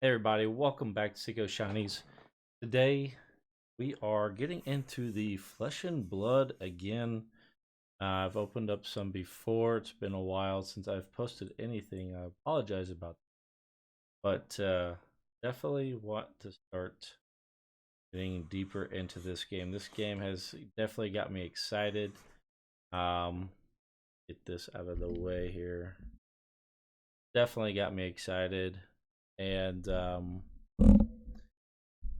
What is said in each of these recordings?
Hey everybody, welcome back to CKOs SHINIES. Today we are getting into the Flesh and Blood again. I've opened up some before. It's been a while since I've posted anything. I apologize about that. But definitely want to start getting deeper into this game. This game has definitely got me excited. Get this out of the way here. Definitely got me excited. And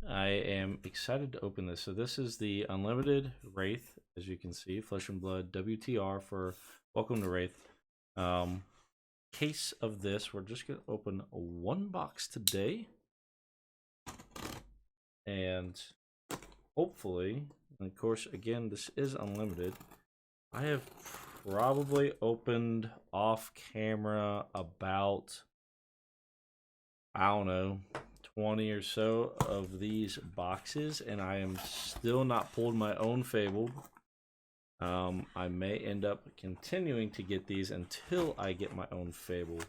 I am excited to open this. So this is the Unlimited Wraith, as you can see, Flesh and Blood WTR for Welcome to Wraith. Case of this, we're just gonna open one box today, and hopefully, and of course, again, this is unlimited. I have probably opened off camera about, I don't know, 20 or so of these boxes, and I am still not pulled my own Fabled. I may end up continuing to get these until I get my own Fable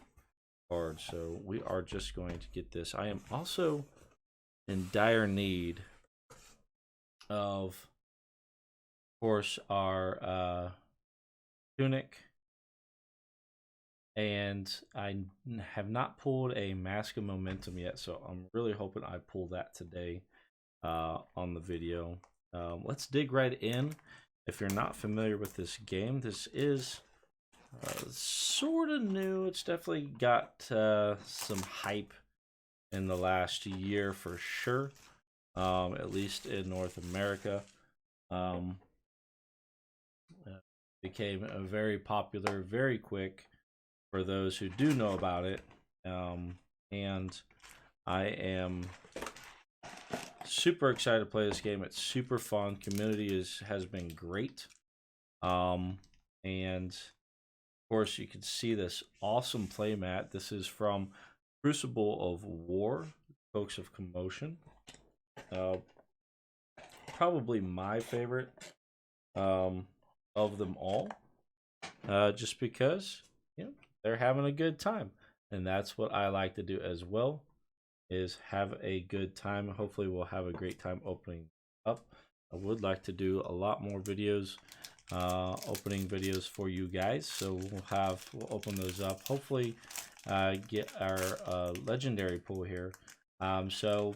card. So we are just going to get this. I am also in dire need of course, our tunic. And I have not pulled a Mask of Momentum yet, so I'm really hoping I pull that today on the video. Let's dig right in. If you're not familiar with this game, this is sort of new. It's definitely got some hype in the last year for sure, at least in North America. Became very popular very quick for those who do know about it. And I am super excited to play this game. It's super fun. Community has been great. And of course, you can see this awesome playmat. This is from Crucible of War, Coax of Commotion. Probably my favorite of them all, just because they're having a good time, and that's what I like to do as well, is have a good time. Hopefully we'll have a great time opening up. I would like to do a lot more videos, opening videos for you guys, so we'll open those up, hopefully get our legendary pool here. So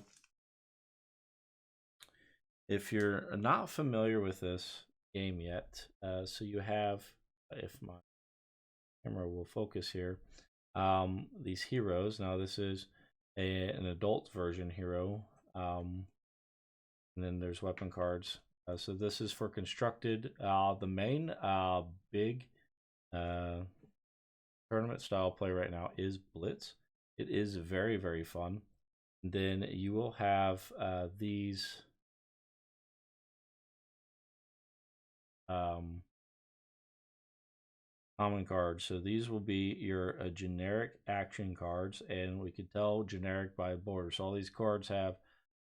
if you're not familiar with this game yet, so you have, if my camera will focus here, these heroes. Now this is an adult version hero, and then there's weapon cards. So this is for constructed. The main big tournament style play right now is Blitz. It is very fun. And then you will have these common cards. So these will be your generic action cards, and we can tell generic by border. So all these cards have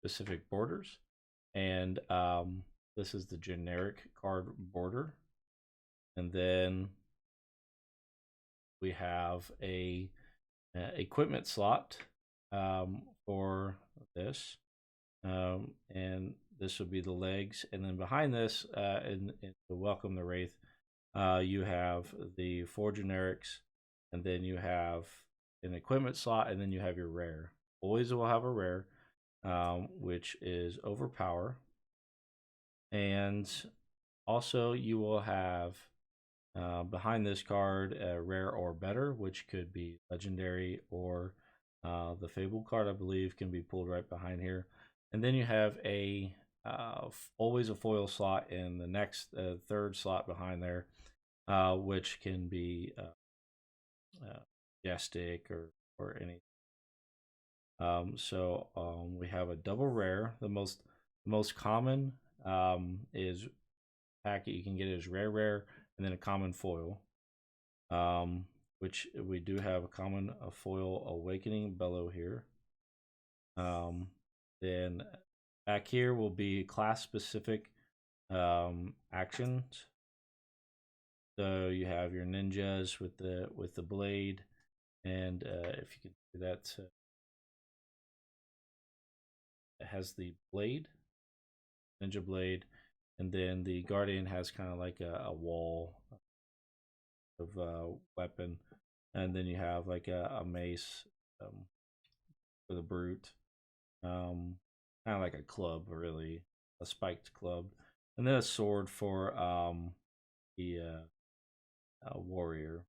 specific borders, and this is the generic card border. And then we have a equipment slot for this, and this would be the legs. And then behind this, in the Welcome the Wraith, you have the 4 generics, and then you have an equipment slot, and then you have your rare. Always will have a rare, which is Overpower. And also you will have behind this card a rare or better, which could be legendary, or the Fable card, I believe, can be pulled right behind here. And then you have a always a foil slot in the next third slot behind there, which can be Majestic or any. So we have a double rare. The most common is packet you can get is rare, and then a common foil. Which we do have a common foil Awakening Bellow here. Then back here will be class specific actions. So you have your ninjas with the blade, and if you can do that, it has the blade, ninja blade, and then the Guardian has kind of like a wall of weapon, and then you have like a mace for the brute, kind of like a club, really, a spiked club, and then a sword for the warrior.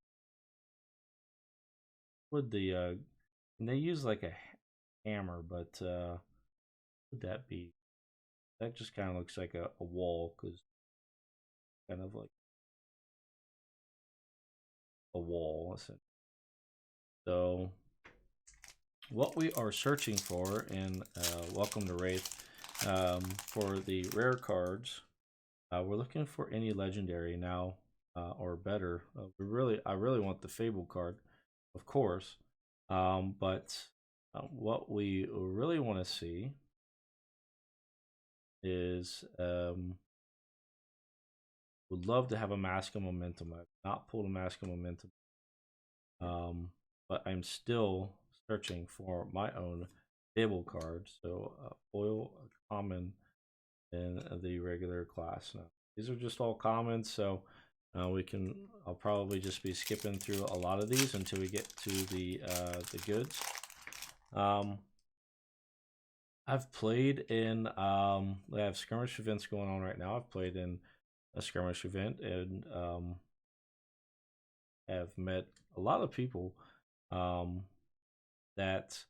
Would the and they use like a hammer, but would that be? That just kind of looks like a wall, because kind of like a wall. So what we are searching for, and welcome to Wraith, for the rare cards, we're looking for any legendary now, or better. I really want the Fable card, of course, but what we really want to see is would love to have a Mask of Momentum. I've not pulled a Mask of Momentum, but I'm still searching for my own Fable card. So foil, common, and the regular class. Now, these are just all commons, so I'll probably just be skipping through a lot of these until we get to the goods. I've played in they have skirmish events going on right now. I've played in a skirmish event, and have met a lot of people that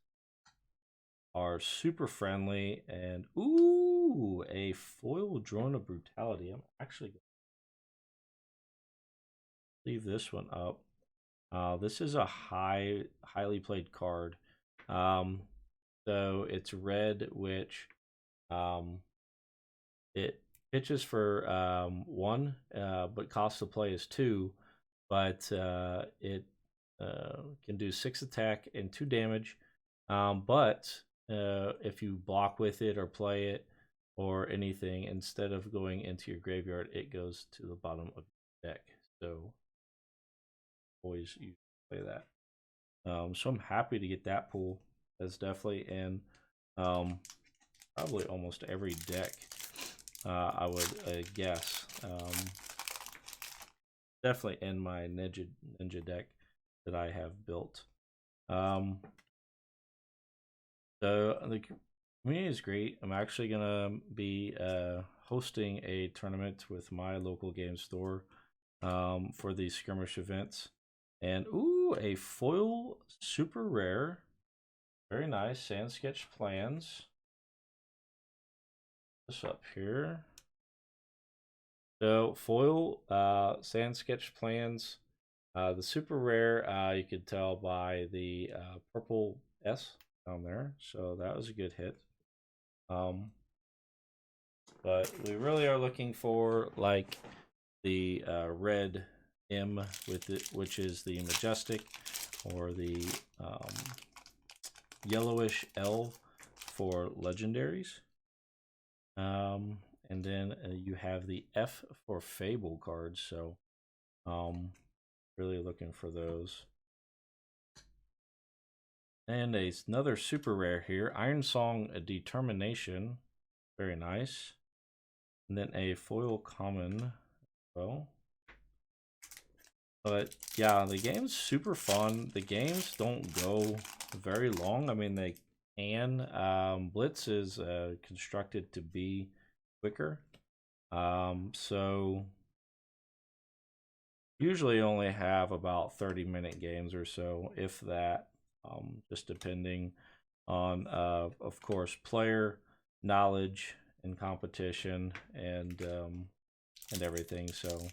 are super friendly. And ooh, a foil drone of brutality. I'm actually gonna leave this one up. This is a highly played card. So it's red, which it pitches for 1, but cost to play is 2. But it can do 6 attack and 2 damage. But if you block with it or play it or anything, instead of going into your graveyard, it goes to the bottom of your deck. So always you play that. So I'm happy to get that pull. That's definitely in probably almost every deck, I would guess. Definitely in my ninja deck that I have built. So the community is great. I'm actually gonna be hosting a tournament with my local game store for these skirmish events. And ooh, a foil super rare, very nice sand sketch plans. This up here. So foil sand sketch plans. The super rare, you could tell by the purple S down there. So that was a good hit. But we really are looking for like the red M with it, which is the majestic, or the yellowish L for legendaries. And then you have the F for Fable cards. So really looking for those. And another super rare here, Iron Song Determination, very nice. And then a foil common, well. But yeah, the game's super fun. The games don't go very long. I mean, they can. Blitz is constructed to be quicker. So usually only have about 30-minute games or so, if that. Just depending on, of course, player knowledge and competition and everything. So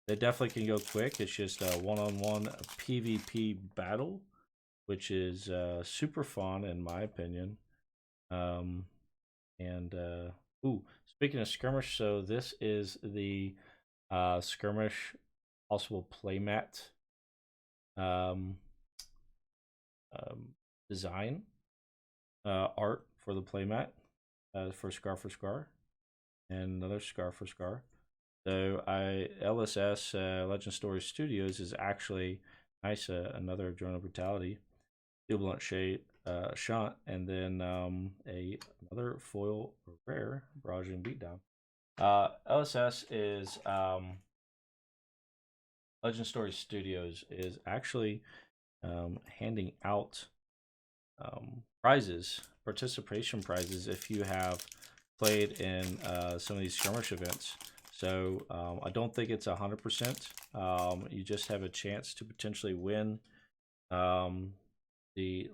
they definitely can go quick. It's just a one-on-one PvP battle, which is super fun in my opinion. Ooh, speaking of skirmish, so this is the skirmish possible playmat design art for the playmat for Scar, and another Scar. So LSS Legend Story Studios is actually nice. Another Drone of Brutality, Steel Blunt Shade, shunt, and then another foil rare barraging beatdown. LSS is Legend Story Studios is actually handing out prizes, participation prizes, if you have played in some of these skirmish events. So I don't think it's 100%. You just have a chance to potentially win the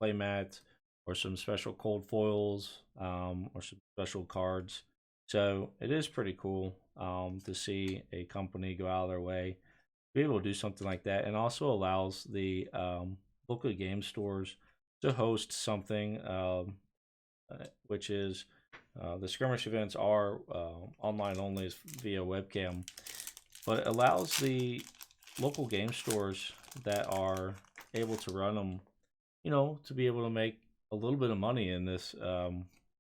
playmat or some special cold foils or some special cards. So it is pretty cool to see a company go out of their way to be able to do something like that, and also allows the local game stores to host something, which is the skirmish events are online only via webcam, but it allows the local game stores that are able to run them, you know, to be able to make a little bit of money in this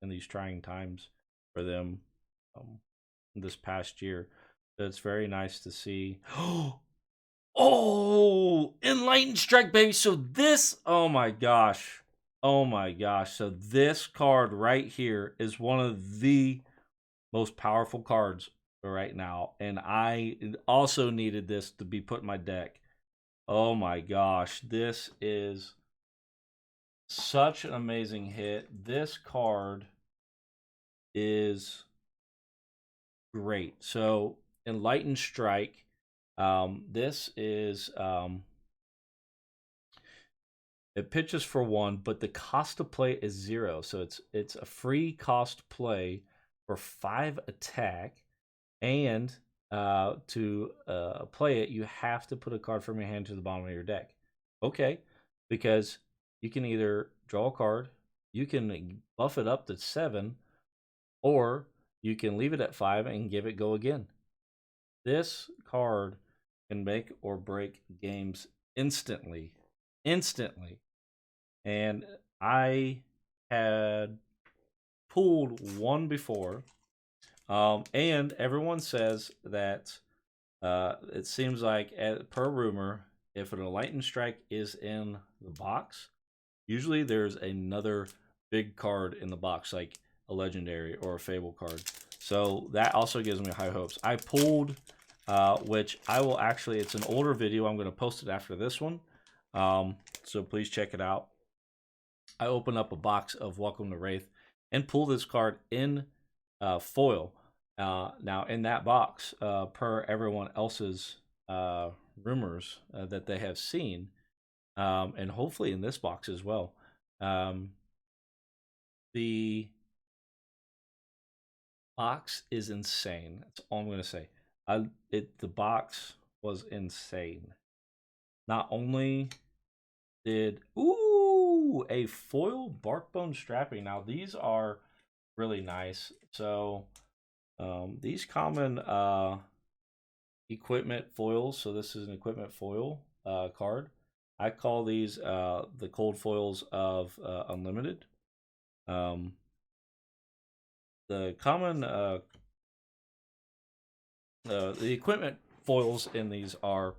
in these trying times for them this past year. So it's very nice to see. Oh, Enlightened Strike, baby. So this, oh my gosh. Oh my gosh. So this card right here is one of the most powerful cards right now. And I also needed this to be put in my deck. Oh my gosh. This is such an amazing hit. This card is great. So Enlightened Strike. This is it pitches for 1, but the cost to play is 0. So it's a free cost play for 5 attack, and to play it, you have to put a card from your hand to the bottom of your deck. Okay, because you can either draw a card, you can buff it up to 7, or you can leave it at 5 and give it go again. This card can make or break games instantly. And I had pulled one before, and everyone says that it seems like, per rumor, if an Enlightened Strike is in the box, usually there's another big card in the box, like a legendary or a fable card. So that also gives me high hopes. I pulled, which I will actually, it's an older video. I'm going to post it after this one. So please check it out. I opened up a box of Welcome to Wraith and pulled this card in foil. Now, in that box, per everyone else's rumors that they have seen, and hopefully in this box as well, the box is insane. That's all I'm going to say. The box was insane. Not only did a foil Barkbone strapping. Now these are really nice. So these common equipment foils. So this is an equipment foil card. I call these the cold foils of Unlimited. The common the equipment foils in these are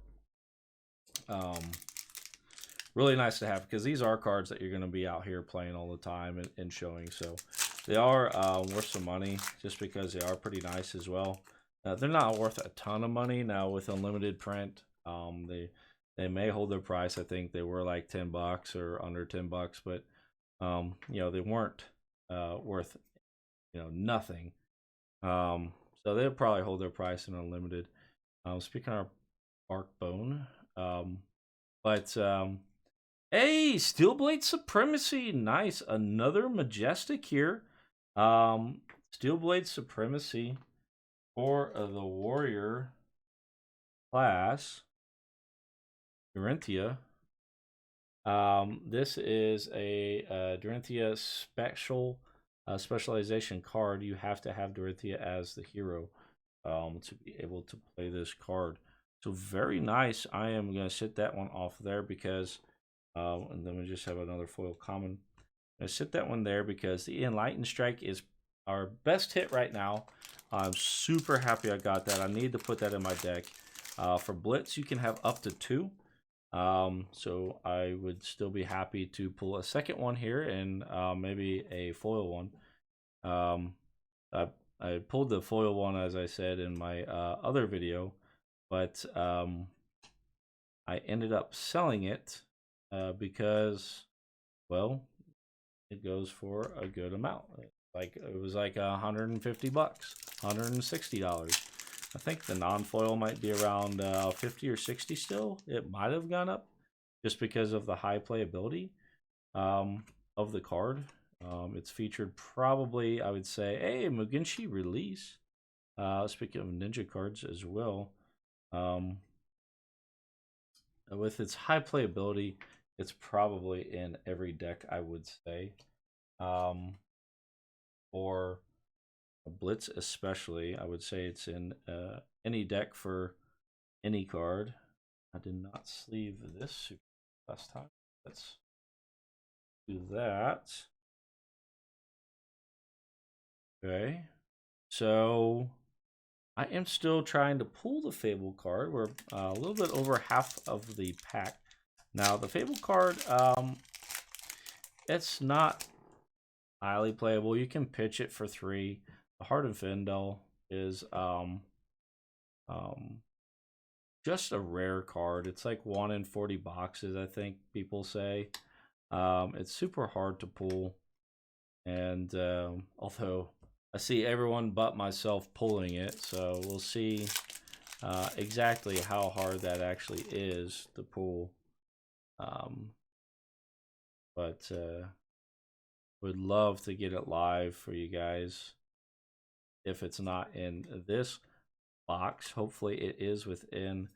really nice to have, because these are cards that you're going to be out here playing all the time and showing. So they are worth some money, just because they are pretty nice as well. They're not worth a ton of money now with Unlimited print. They may hold their price. I think they were like $10 or under $10, but you know, they weren't worth, you know, nothing. So they'll probably hold their price in Unlimited. Speaking of Barkbone, but hey, Steelblade Supremacy, nice. Another Majestic here. Steelblade Supremacy for the Warrior class, Dorinthia. This is a Dorinthia specialization card. You have to have Dorinthia as the hero to be able to play this card. So very nice. I am going to sit that one off there because, and then we just have another foil common. I'm going to sit that one there because the Enlightened Strike is our best hit right now. I'm super happy I got that. I need to put that in my deck. For Blitz, you can have up to 2. So I would still be happy to pull a second one here and maybe a foil one. Um, I, I pulled the foil one, as I said in my other video, but I ended up selling it because, well, it goes for a good amount. Like it was like $150, $160. I think the non-foil might be around 50 or 60 still. It might have gone up just because of the high playability of the card. It's featured probably, I would say, a Mugenshi release. Speaking of ninja cards as well, with its high playability, it's probably in every deck, I would say. For a Blitz especially, I would say it's in any deck for any card. I did not sleeve this last time. Let's do that. Okay, so I am still trying to pull the Fable card. We're a little bit over half of the pack. Now, the Fable card, it's not highly playable. You can pitch it for 3. The Heart of Fendel is just a rare card. It's like 1 in 40 boxes, I think people say. It's super hard to pull. And although I see everyone but myself pulling it, so we'll see exactly how hard that actually is to pull. But would love to get it live for you guys. If it's not in this box, hopefully it is within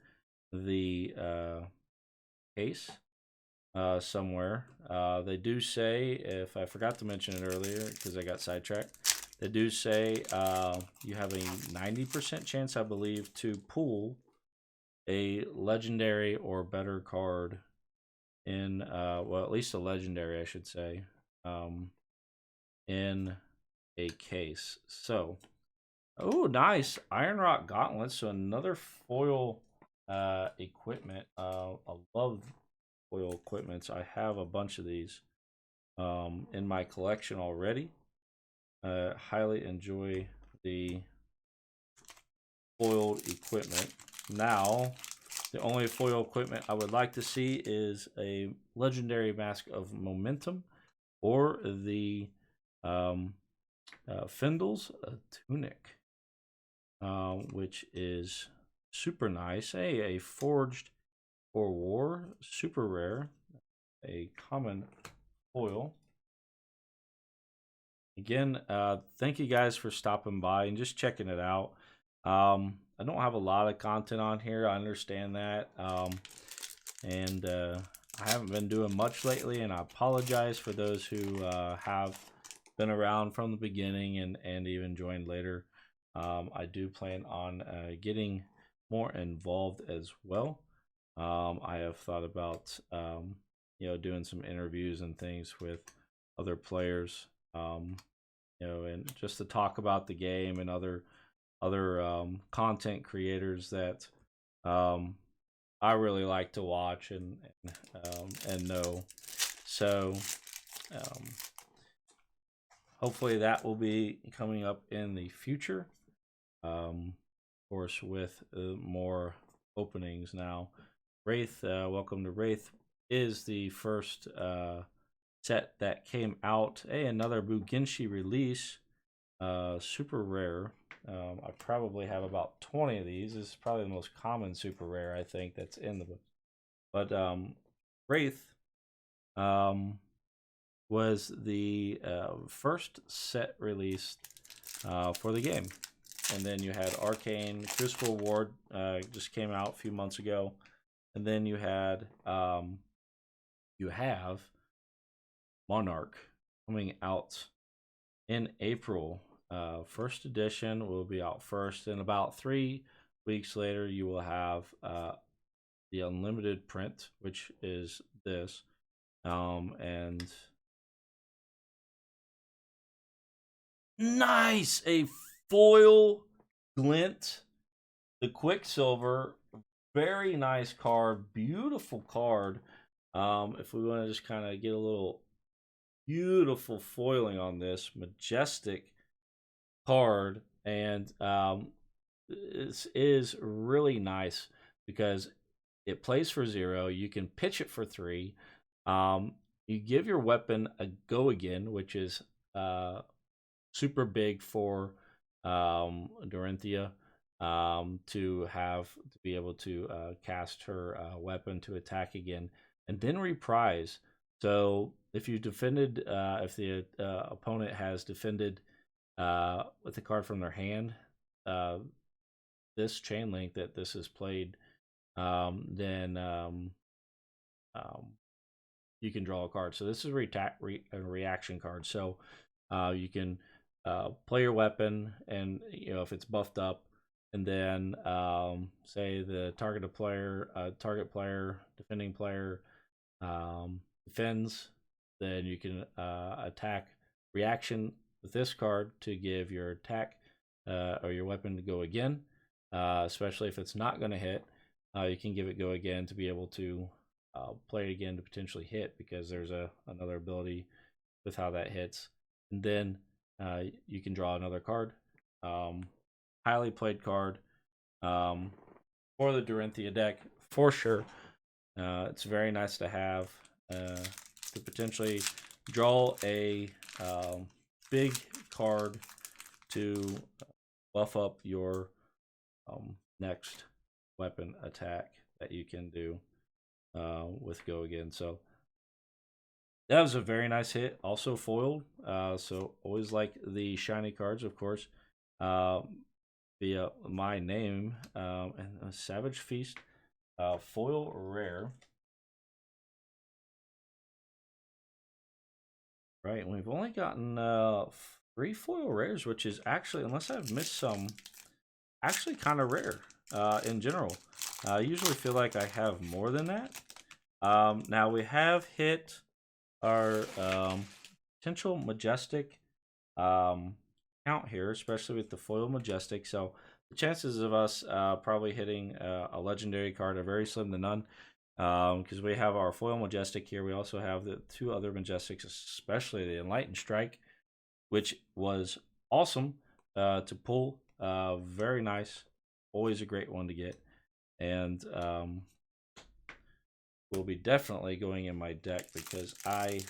the case somewhere. They do say, if I forgot to mention it earlier because I got sidetracked, they do say you have a 90% chance, I believe, to pull a legendary or better card in, well, at least a legendary, I should say, in a case. So, oh, nice. Iron Rock Gauntlets. So another foil equipment. I love foil equipments. I have a bunch of these in my collection already. Highly enjoy the foiled equipment. Now, the only foil equipment I would like to see is a legendary Mask of Momentum or the Fendel's Tunic, which is super nice. Hey, a Forged for War, super rare, a common foil. Again, thank you guys for stopping by and just checking it out. I don't have a lot of content on here. I understand that. And I haven't been doing much lately, and I apologize for those who have been around from the beginning and even joined later. I do plan on getting more involved as well. I have thought about doing some interviews and things with other players, and just to talk about the game and other content creators that I really like to watch and know. So hopefully that will be coming up in the future. Of course, with more openings now. Wraith, welcome to Wraith, is the first set that came out. Hey, another Mugenshi release, super rare. I probably have about 20 of these. This is probably the most common super rare, I think, that's in the book. But Wraith was the first set released for the game. And then you had Arcane, Crucible Ward just came out a few months ago. And then you had you have Monarch coming out in April. First edition will be out first. And about 3 weeks later, you will have the unlimited print, which is this. And nice, a foil glint, the Quicksilver very nice card, beautiful card. If we want to just kind of get a little beautiful foiling on this, majestic card, and this is really nice because it plays for 0. You can pitch it for 3. You give your weapon a go again, which is super big for Dorinthia to be able to cast her weapon to attack again, and then reprise. So if you defended, if the opponent has defended with a card from their hand, this chain link that this is played, then you can draw a card. So this is a reaction card. So you can play your weapon, and if it's buffed up, and then say the target player, defending player defends, then you can attack reaction with this card to give your attack or your weapon to go again, especially if it's not going to hit. You can give it go again to be able to play it again to potentially hit, because there's another ability with how that hits. And then you can draw another card. Highly played card for the Dorinthia deck for sure. It's very nice to have to potentially draw a big card to buff up your next weapon attack that you can do with go again. So that was a very nice hit, also foiled. So always like the shiny cards, of course, via my name, and a Savage Feast foil rare. Right, we've only gotten 3 foil rares, which is actually, unless I've missed some, actually kind of rare in general. I usually feel like I have more than that. Now we have hit our potential majestic count here, especially with the foil majestic. So the chances of us probably hitting a legendary card are very slim to none, because we have our foil majestic here. We also have the 2 other majestics, especially the Enlightened Strike, which was awesome to pull. Very nice, always a great one to get, and will be definitely going in my deck because I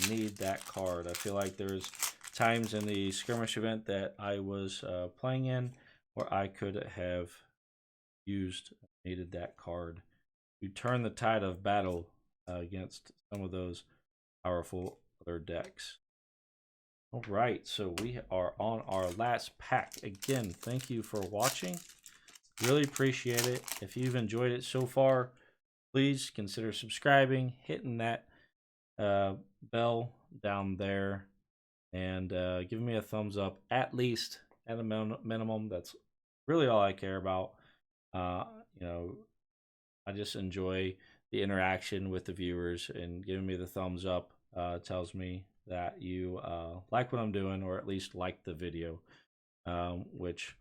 need that card. I feel like there's times in the skirmish event that I was playing in where I could have needed that card to turn the tide of battle against some of those powerful other decks. All right, so we are on our last pack. Again, thank you for watching. Really appreciate it. If you've enjoyed it so far, please consider subscribing, hitting that bell down there, and giving me a thumbs up, at least at a minimum. That's really all I care about. I just enjoy the interaction with the viewers, and giving me the thumbs up tells me that you like what I'm doing, or at least like the video, which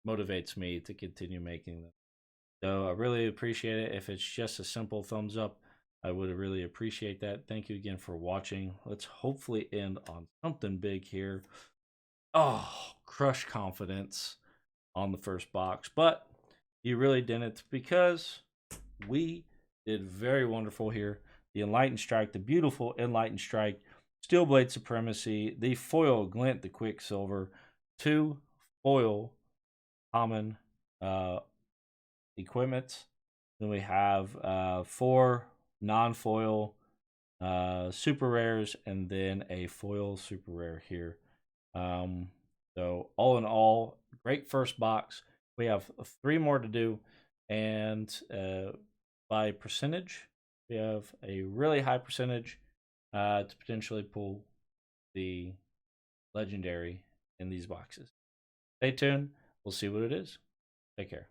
motivates me to continue making them. So I really appreciate it. If it's just a simple thumbs up, I would really appreciate that. Thank you again for watching. Let's hopefully end on something big here. Oh, crush confidence on the first box, but you really didn't, because we did very wonderful here. The Enlightened Strike, the beautiful Enlightened Strike, Steelblade Supremacy, the foil Glint, the Quicksilver, 2 foil common equipment. Then we have 4 non-foil super rares, and then a foil super rare here. So all in all, great first box. We have 3 more to do, and by percentage, we have a really high percentage to potentially pull the legendary in these boxes. Stay tuned. We'll see what it is. Take care.